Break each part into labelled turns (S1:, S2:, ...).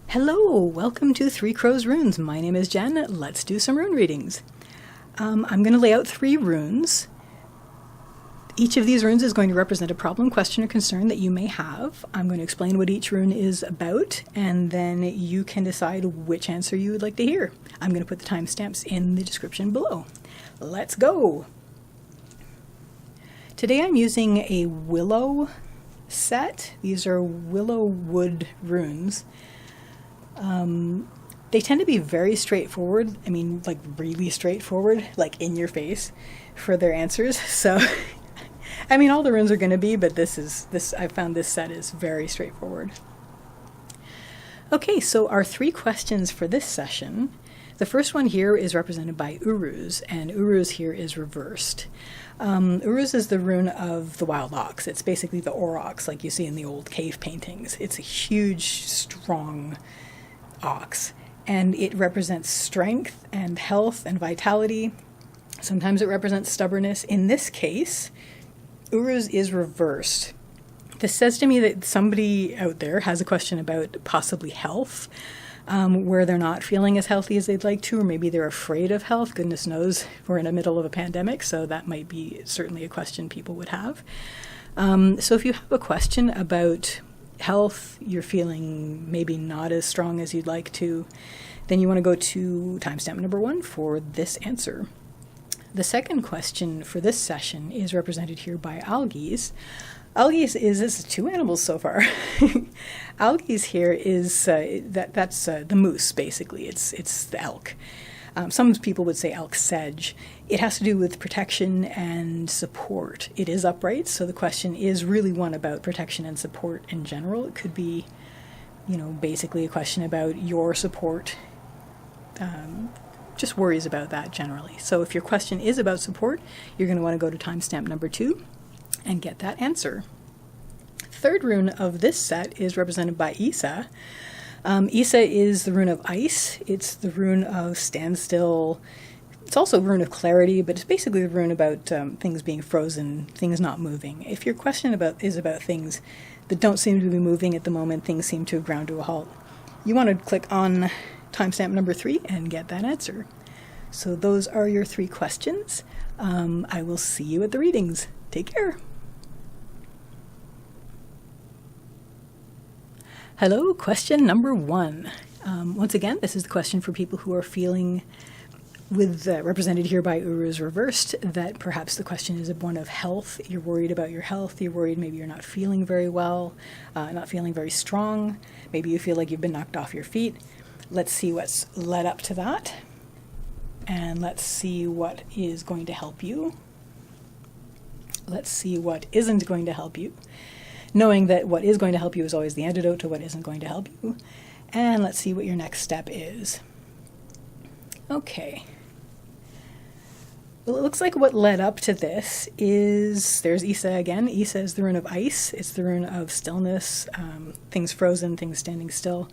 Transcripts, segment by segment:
S1: Hello, welcome to Three Crows Runes. My name is Jen. Let's do some rune readings. I'm going to lay out 3 runes. Each of these runes is going to represent a problem, question, or concern that you may have. I'm going to explain what each rune is about, and then you can decide which answer you would like to hear. I'm going to put the timestamps in the description below. Let's go! Today I'm using a willow set. These are willow wood runes. They tend to be very straightforward. I mean, like really straightforward, like in your face for their answers. So, I mean, all the runes are going to be, but I found this set is very straightforward. Okay, so our 3 questions for this session. The first one here is represented by Uruz, and Uruz here is reversed. Uruz is the rune of the wild ox. It's basically the aurochs like you see in the old cave paintings. It's a huge, strong ox, and it represents strength and health and vitality. Sometimes it represents stubbornness. In this case, Uruz is reversed. This says to me that somebody out there has a question about possibly health, where they're not feeling as healthy as they'd like to, or maybe they're afraid of health. Goodness knows we're in the middle of a pandemic, so that might be certainly a question people would have. So if you have a question about health, you're feeling maybe not as strong as you'd like to, then you want to go to timestamp number 1 for this answer. The second question for this session is represented here by Algies. Algies is 2 animals so far. Algies here is that's the moose, basically. It's the elk. Some people would say elk sedge. It has to do with protection and support. It is upright, so the question is really one about protection and support in general. It could be, basically a question about your support. Just worries about that generally. So if your question is about support, you're going to want to go to timestamp number 2 and get that answer. Third rune of this set is represented by Isa. Isa is the rune of ice. It's the rune of standstill. It's also a rune of clarity, but it's basically the rune about things being frozen, things not moving. If your question is about things that don't seem to be moving at the moment, things seem to have ground to a halt, you want to click on timestamp number 3 and get that answer. So those are your 3 questions. I will see you at the readings. Take care. Hello, question number 1. Once again, this is the question for people who are feeling, represented here by Uruz reversed, that perhaps the question is one of health. You're worried about your health. You're worried maybe you're not feeling very well, not feeling very strong. Maybe you feel like you've been knocked off your feet. Let's see what's led up to that. And let's see what is going to help you. Let's see what isn't going to help you, knowing that what is going to help you is always the antidote to what isn't going to help you. And let's see what your next step is. Okay. Well, it looks like what led up to this is, there's Isa again. Isa is the rune of ice. It's the rune of stillness, things frozen, things standing still.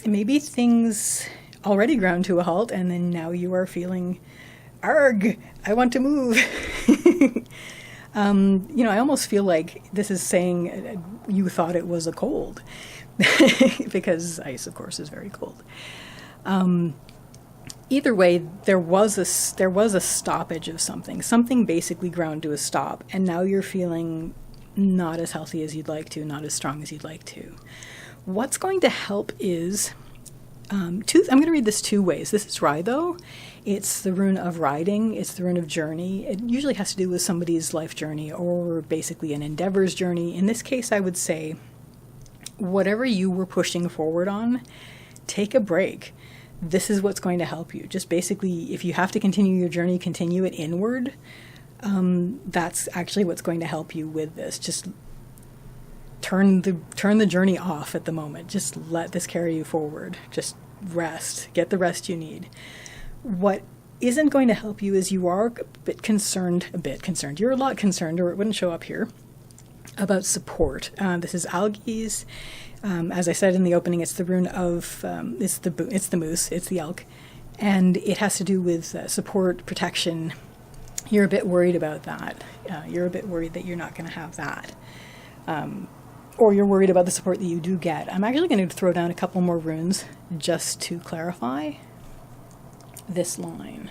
S1: Maybe things already ground to a halt, and then now you are feeling, arg, I want to move. I almost feel like this is saying you thought it was a cold, because ice, of course, is very cold. Either way, there was a stoppage of something. Something basically ground to a stop, and now you're feeling not as healthy as you'd like to, not as strong as you'd like to. What's going to help is I'm going to read this 2 ways. This is Rai, though. It's the rune of riding. It's the rune of journey. It usually has to do with somebody's life journey, or basically an endeavor's journey. In this case, I would say, whatever you were pushing forward on, take a break. This is what's going to help you. Just basically, if you have to continue your journey, continue it inward. That's actually what's going to help you with this. Just turn the journey off at the moment. Just let this carry you forward. Just rest. Get the rest you need. What isn't going to help you is you are a bit concerned. You're a lot concerned, or it wouldn't show up here, about support. This is Algies. As I said in the opening, it's the rune of, it's the moose, it's the elk. And it has to do with support, protection. You're a bit worried about that. You're a bit worried that you're not going to have that. or you're worried about the support that you do get. I'm actually going to throw down a couple more runes just to clarify this line.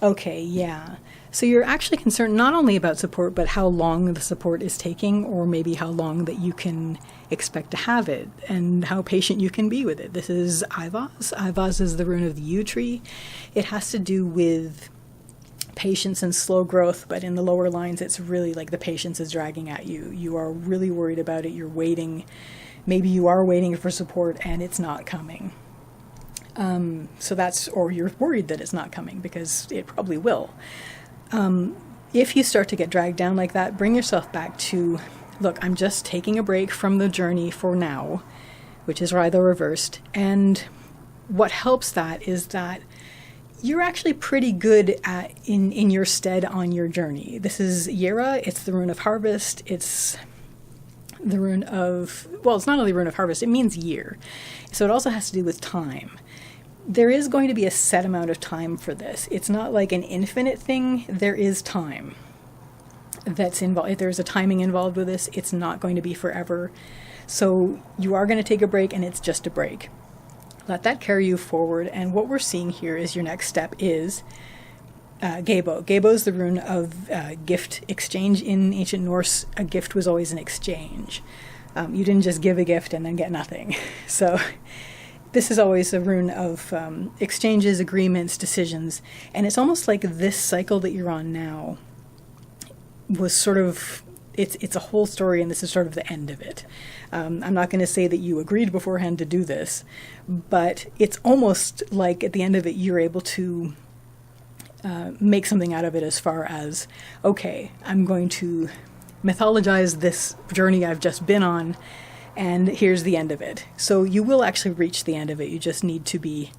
S1: Okay, yeah. So you're actually concerned not only about support, but how long the support is taking, or maybe how long that you can expect to have it, and how patient you can be with it. This is Ivaz. Ivaz is the rune of the yew tree. It has to do with patience and slow growth, but in the lower lines, it's really like the patience is dragging at you. You are really worried about it. You're waiting. Maybe you are waiting for support and it's not coming. So that's, or you're worried that it's not coming because it probably will. If you start to get dragged down like that, bring yourself back to, look, I'm just taking a break from the journey for now, which is rather reversed. And what helps that is that you're actually pretty good at in your stead on your journey. This is Yera. It's the rune of harvest. It's the rune of, well, it's not only rune of harvest, it means year. So it also has to do with time. There is going to be a set amount of time for this. It's not like an infinite thing. There is time that's involved. If there's a timing involved with this, it's not going to be forever. So you are going to take a break, and it's just a break. Let that carry you forward. And what we're seeing here is your next step is Gebo. Gebo is the rune of gift exchange. In ancient Norse, a gift was always an exchange. You didn't just give a gift and then get nothing. So this is always a rune of exchanges, agreements, decisions. And it's almost like this cycle that you're on now was sort of, it's a whole story, and this is sort of the end of it. I'm not going to say that you agreed beforehand to do this, but it's almost like at the end of it, you're able to make something out of it as far as, okay, I'm going to mythologize this journey I've just been on, and here's the end of it. So you will actually reach the end of it. You just need to be,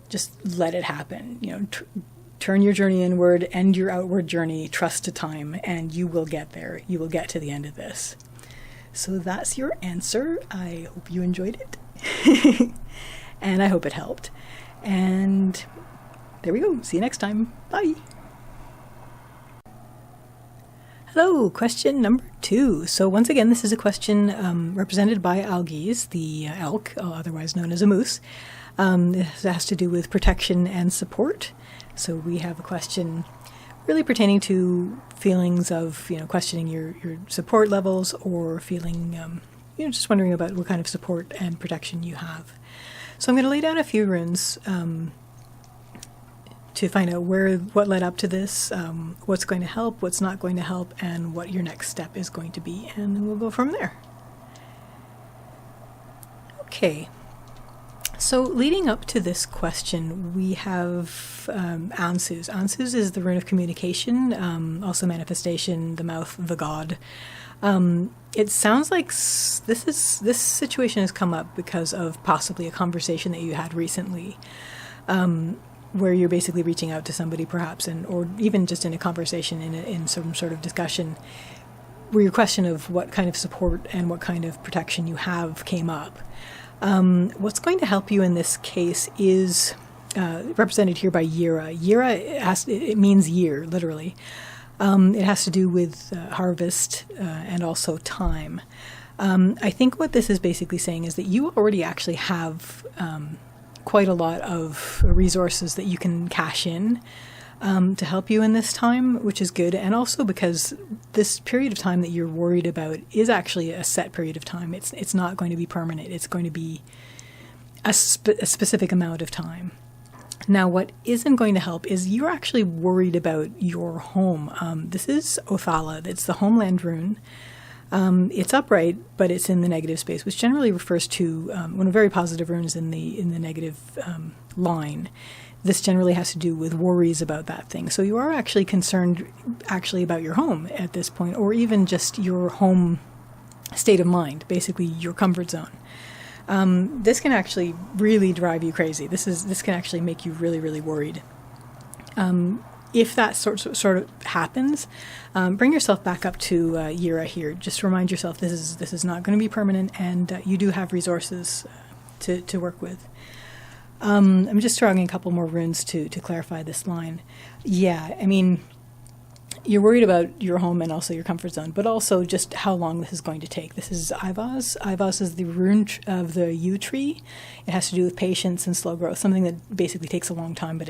S1: just let it happen. You know, turn your journey inward, end your outward journey, trust to time, and you will get there. You will get to the end of this. So that's your answer. I hope you enjoyed it. And I hope it helped. And there we go. See you next time. Bye. Hello, question number 2. So once again, this is a question represented by Algiz, the elk, otherwise known as a moose. It has to do with protection and support. So we have a question really pertaining to feelings of, questioning your support levels, or feeling, just wondering about what kind of support and protection you have. So I'm going to lay down a few runes to find out what led up to this, what's going to help, what's not going to help, and what your next step is going to be, and then we'll go from there. Okay, so leading up to this question, we have Ansuz. Ansuz is the rune of communication, also manifestation, the mouth, the god. It sounds like this situation has come up because of possibly a conversation that you had recently, where you're basically reaching out to somebody perhaps, or even just in a conversation, in some sort of discussion, where your question of what kind of support and what kind of protection you have came up. What's going to help you in this case is represented here by Yera. Yera, it means year, literally. It has to do with harvest and also time. I think what this is basically saying is that you already actually have quite a lot of resources that you can cash in to help you in this time, which is good. And also because this period of time that you're worried about is actually a set period of time. It's not going to be permanent. It's going to be a specific amount of time. Now, what isn't going to help is you're actually worried about your home. This is Othala. It's the homeland rune. It's upright, but it's in the negative space, which generally refers to when a very positive rune is in the negative line. This generally has to do with worries about that thing. So you are actually concerned about your home at this point, or even just your home state of mind, basically your comfort zone. This can actually really drive you crazy. This can actually make you really, really worried. If that sort of happens, bring yourself back up to Yera here. Just remind yourself this is not going to be permanent, and you do have resources to work with. I'm just drawing a couple more runes to clarify this line. Yeah, I mean, You're worried about your home and also your comfort zone, but also just how long this is going to take. This is Ivaz. Ivaz is the rune of the yew tree. It has to do with patience and slow growth, something that basically takes a long time, but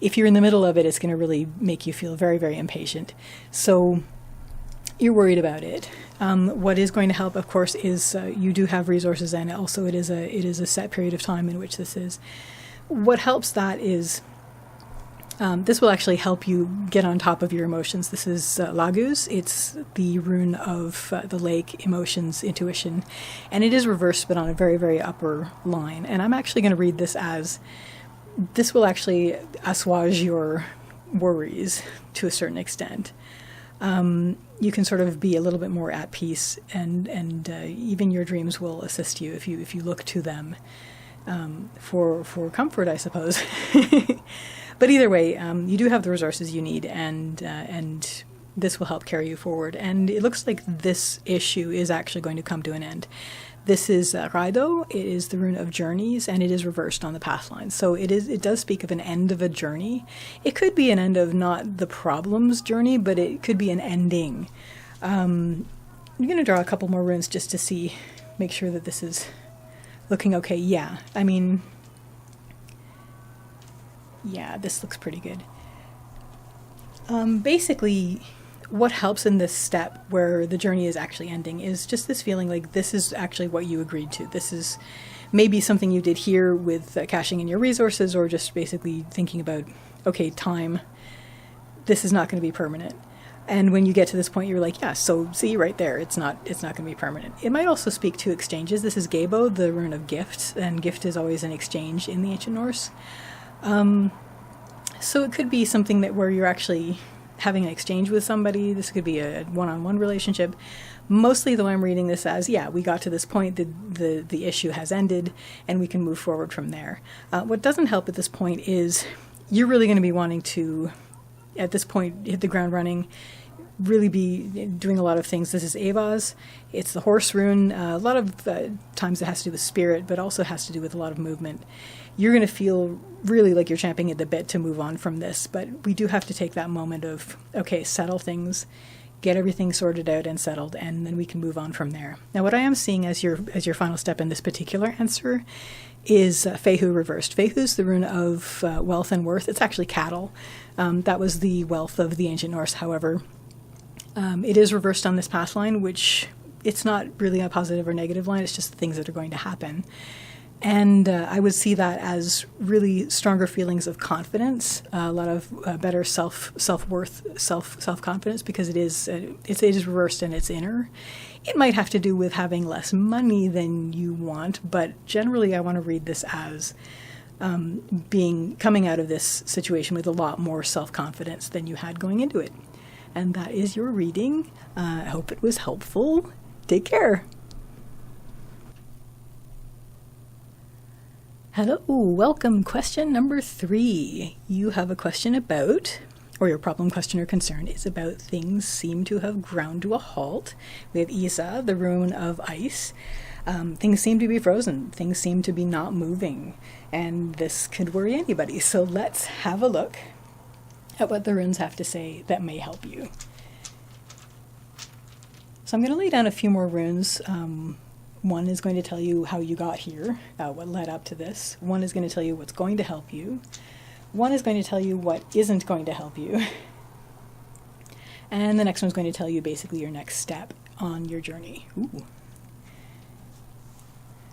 S1: if you're in the middle of it, it's going to really make you feel very, very impatient. So you're worried about it. What is going to help, of course, is you do have resources, and also it is a set period of time in which this is. What helps that is this will actually help you get on top of your emotions. This is Laguz. It's the rune of the lake, emotions, intuition, and it is reversed, but on a very, very upper line. And I'm actually going to read this as this will actually assuage your worries to a certain extent. You can sort of be a little bit more at peace, and even your dreams will assist you if you look to them for comfort, I suppose. But either way, you do have the resources you need, and this will help carry you forward. And it looks like this issue is actually going to come to an end. This is Raido. It is the rune of journeys, and it is reversed on the path line. So it does speak of an end of a journey. It could be an end of not the problem's journey, but it could be an ending. I'm going to draw a couple more runes just to make sure that this is looking okay. Yeah, I mean, yeah, this looks pretty good. Basically, what helps in this step where the journey is actually ending is just this feeling like this is actually what you agreed to. This is maybe something you did here with cashing in your resources, or just basically thinking about, okay, time, this is not going to be permanent. And when you get to this point, you're like, yeah, so see right there, it's not going to be permanent. It might also speak to exchanges. This is Gabo, the rune of gift, and gift is always an exchange in the ancient Norse. So it could be something that where you're actually having an exchange with somebody. This could be a one-on-one relationship. Mostly, though, I'm reading this as, yeah, we got to this point, the issue has ended, and we can move forward from there. What doesn't help at this point is you're really going to be wanting to, at this point, hit the ground running, really be doing a lot of things. This is Avaz. It's the horse rune. A lot of times it has to do with spirit, but also has to do with a lot of movement. You're going to feel really like you're champing at the bit to move on from this, but we do have to take that moment of, okay, settle things, get everything sorted out and settled, and then we can move on from there. Now, what I am seeing as your final step in this particular answer is Fehu reversed. Fehu's the rune of wealth and worth. It's actually cattle. That was the wealth of the ancient Norse, however. It is reversed on this path line, which it's not really a positive or negative line. It's just the things that are going to happen. And I would see that as really stronger feelings of confidence, a lot of better self-worth, self-confidence, because it is reversed and it's inner. It might have to do with having less money than you want, but generally I want to read this as coming out of this situation with a lot more self-confidence than you had going into it. And that is your reading. I hope it was helpful. Take care. Hello, welcome. Question number 3. You have a question about, or your problem, question, or concern is about things seem to have ground to a halt. We have Isa, the rune of ice. Things seem to be frozen. Things seem to be not moving. And this could worry anybody. So let's have a look at what the runes have to say that may help you. So I'm going to lay down a few more runes. One is going to tell you how you got here, what led up to this. One is going to tell you what's going to help you. One is going to tell you what isn't going to help you. And the next one's going to tell you basically your next step on your journey. Ooh.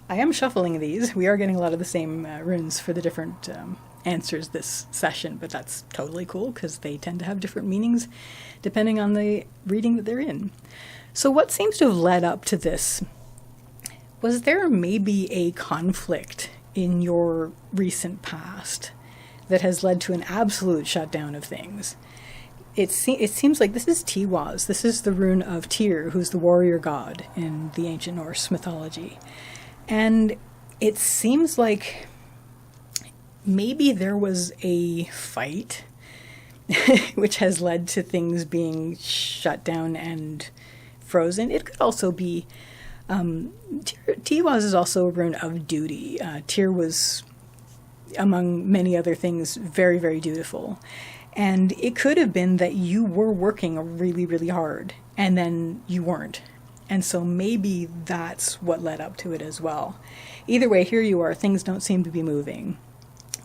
S1: I am shuffling these. We are getting a lot of the same runes for the different answers this session, but that's totally cool because they tend to have different meanings depending on the reading that they're in. So what seems to have led up to this? Was there maybe a conflict in your recent past that has led to an absolute shutdown of things? It seems like this is Tiwaz. This is the rune of Tyr, who's the warrior god in the ancient Norse mythology. And it seems like maybe there was a fight which has led to things being shut down and frozen. It could also be Tiwaz is also a rune of duty. Tyr was, among many other things, very, very dutiful. And it could have been that you were working really, really hard and then you weren't. And so maybe that's what led up to it as well. Either way, here you are, things don't seem to be moving.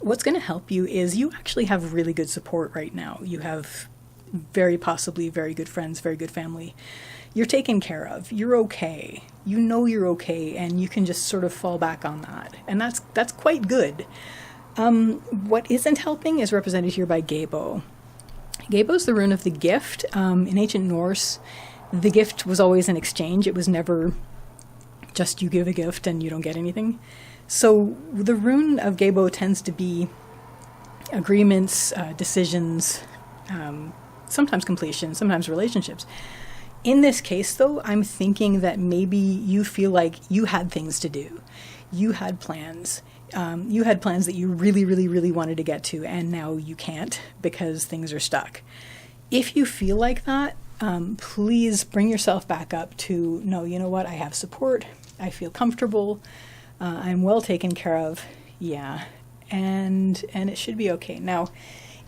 S1: What's going to help you is you actually have really good support right now. You have very possibly very good friends, very good family. You're taken care of. You're okay. You know you're okay, and you can just sort of fall back on that. And that's quite good. What isn't helping is represented here by Gabo. Gabo is the rune of the gift. In ancient Norse, the gift was always an exchange. It was never just you give a gift and you don't get anything. So the rune of Gabo tends to be agreements, decisions, sometimes completion, sometimes relationships. In this case, though, I'm thinking that maybe you feel like you had things to do. You had plans. You had plans that you really, really, really wanted to get to, and now you can't because things are stuck. If you feel like that, please bring yourself back up to, no, you know what, I have support. I feel comfortable. I'm well taken care of. Yeah. And it should be okay. Now,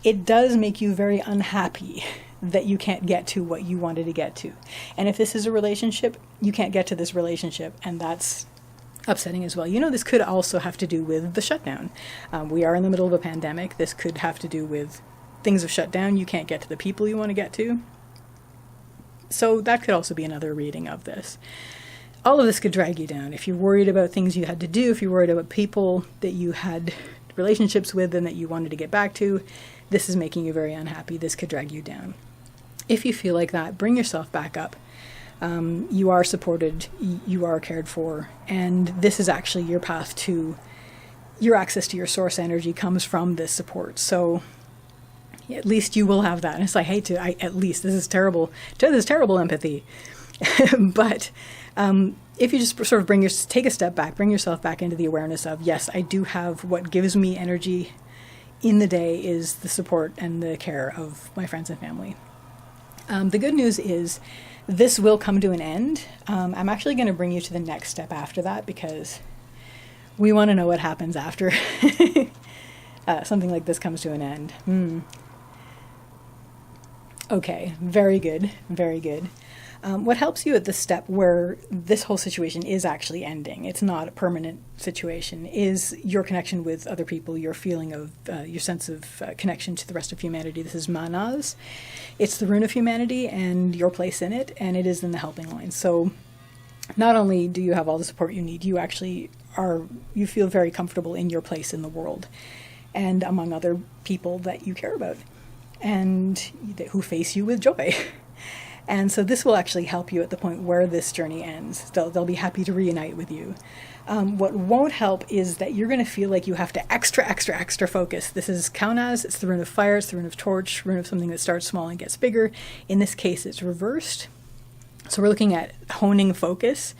S1: it does make you very unhappy that you can't get to what you wanted to get to. And if this is a relationship, you can't get to this relationship, and that's upsetting as well. You know, this could also have to do with the shutdown. We are in the middle of a pandemic. This could have to do with things have shut down. You can't get to the people you want to get to. So that could also be another reading of this. All of this could drag you down. If you're worried about things you had to do, if you're worried about people that you had relationships with and that you wanted to get back to, this is making you very unhappy. This could drag you down. If you feel like that, bring yourself back up. You are supported, you are cared for, and this is actually your path to your access to your source energy comes from this support. So at least you will have that. And it's like, hey, at least this is terrible. This is terrible empathy. But if you just sort of take a step back, bring yourself back into the awareness of, yes, I do have what gives me energy in the day is the support and the care of my friends and family. The good news is this will come to an end. I'm actually going to bring you to the next step after that because we want to know what happens after something like this comes to an end. Okay, very good, very good. What helps you at the step where this whole situation is actually ending, it's not a permanent situation, is your connection with other people, your feeling of, your sense of connection to the rest of humanity. This is Manas. It's the rune of humanity and your place in it, and it is in the helping line. So not only do you have all the support you need, you actually you feel very comfortable in your place in the world and among other people that you care about and who face you with joy. And so this will actually help you at the point where this journey ends. They'll be happy to reunite with you. What won't help is that you're going to feel like you have to extra focus. This is Kaunas. It's the rune of fire. It's the rune of torch, rune of something that starts small and gets bigger. In this case, it's reversed. So we're looking at honing focus.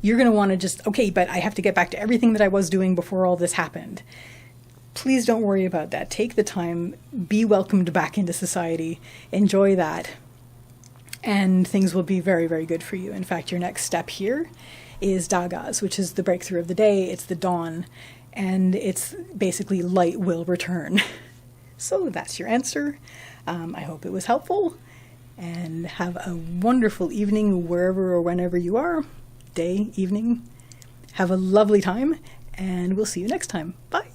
S1: You're going to want to just, okay, but I have to get back to everything that I was doing before all this happened. Please don't worry about that. Take the time. Be welcomed back into society. Enjoy that. And things will be very, very good for you. In fact, your next step here is Dagas, which is the breakthrough of the day. It's the dawn, and it's basically light will return. So that's your answer. I hope it was helpful, and have a wonderful evening wherever or whenever you are. Day, evening. Have a lovely time, and we'll see you next time. Bye.